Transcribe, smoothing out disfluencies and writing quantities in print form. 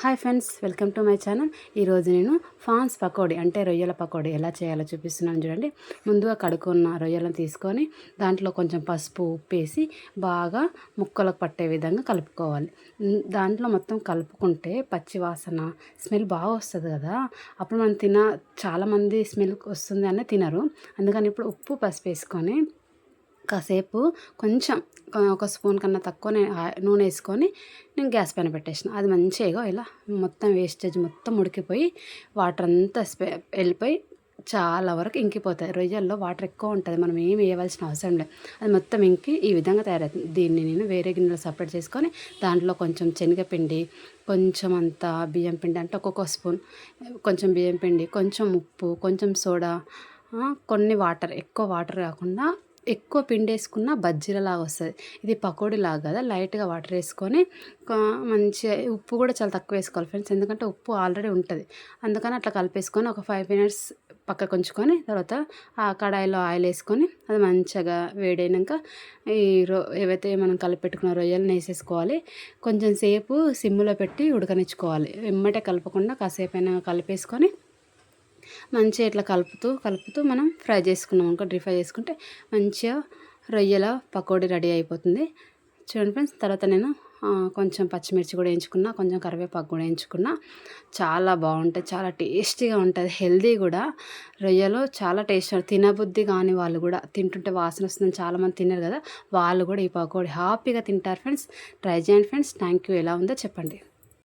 Hi friends, welcome to my channel. ఈరోజు నేను prawns pakodi అంటే రొయ్యల పకోడీ ఎలా చేయాలో చూపిస్తున్నాను చూడండి. ముందుగా కడుక్కున్న రొయ్యలను తీసుకొని దాంట్లో కొంచెం పసుపు ఉప్పేసి బాగా ముక్కలకు పట్టే విధంగా కలుపుకోవాలి. దాంట్లో మొత్తం కలుపుకుంటే పచ్చి వాసన స్మెల్ బాగా వస్తుంది కదా. అప్పుడు మనం చాలామంది స్మెల్ వస్తుంది అని తినరు. అందుకని ఇప్పుడు ఉప్పు పసుపు వేసుకొని కాసేపు కొంచెం ఒక స్పూన్ కన్నా తక్కువ నూనె వేసుకొని నేను గ్యాస్ పైన పెట్టేసిన. అది మంచిగా ఇలా మొత్తం వేస్టేజ్ మొత్తం ఉడికిపోయి వాటర్ అంతా వెళ్ళిపోయి చాలా వరకు ఇంకిపోతాయి. రొయ్యల్లో వాటర్ ఎక్కువ ఉంటుంది, మనం ఏమి వేయవలసిన అవసరం లేదు. అది మొత్తం ఇంకి ఈ విధంగా తయారవుతుంది. దీన్ని నేను వేరే గిన్నెలో సపరేట్ చేసుకొని దాంట్లో కొంచెం శనగపిండి, కొంచెం అంత బియ్యం పిండి అంటే ఒక్కొక్క స్పూన్, కొంచెం బియ్యం పిండి, కొంచెం ఉప్పు, కొంచెం సోడా, కొన్ని వాటర్, ఎక్కువ వాటర్ కాకుండా ఎక్కువ పిండి వేసుకున్న బజ్జీలలాగా వస్తుంది. ఇది పకోడీ లాగా కదా, లైట్గా వాటర్ వేసుకొని మంచిగా ఉప్పు కూడా చాలా తక్కువ వేసుకోవాలి ఫ్రెండ్స్, ఎందుకంటే ఉప్పు ఆల్రెడీ ఉంటుంది. అందుకని అట్లా కలిపేసుకొని ఒక 5 minutes పక్కకు ఉంచుకొని తర్వాత ఆ కడాయిలో ఆయిల్ వేసుకొని అది మంచిగా వేడైనాక ఏవైతే మనం కలిపెట్టుకున్న రొయ్యలను వేసేసుకోవాలి. కొంచెం సేపు సిమ్లో పెట్టి ఉడకనిచ్చుకోవాలి. వెమ్మటే కలపకుండా కాసేపు అయినా కలిపేసుకొని మంచిగా ఇట్లా కలుపుతూ మనం ఫ్రై చేసుకున్నాం అనుకో, డీప్ ఫ్రై చేసుకుంటే మంచిగా రొయ్యల పకోడీ రెడీ అయిపోతుంది. చూడండి ఫ్రెండ్స్, తర్వాత నేను కొంచెం పచ్చిమిర్చి కూడా వేయించుకున్నా, కొంచెం కరివేపాకు కూడా వేయించుకున్నా. చాలా బాగుంటుంది, చాలా టేస్టీగా ఉంటుంది, హెల్దీ కూడా. రొయ్యలు చాలా టేస్ట్, తినబుద్ధి కాని వాళ్ళు కూడా తింటుంటే వాసన వస్తుందని చాలామంది తిన్నారు కదా, వాళ్ళు కూడా ఈ పకోడీ హ్యాపీగా తింటారు ఫ్రెండ్స్. ట్రై చేయండి ఫ్రెండ్స్. Thank you. ఎలా ఉందో చెప్పండి.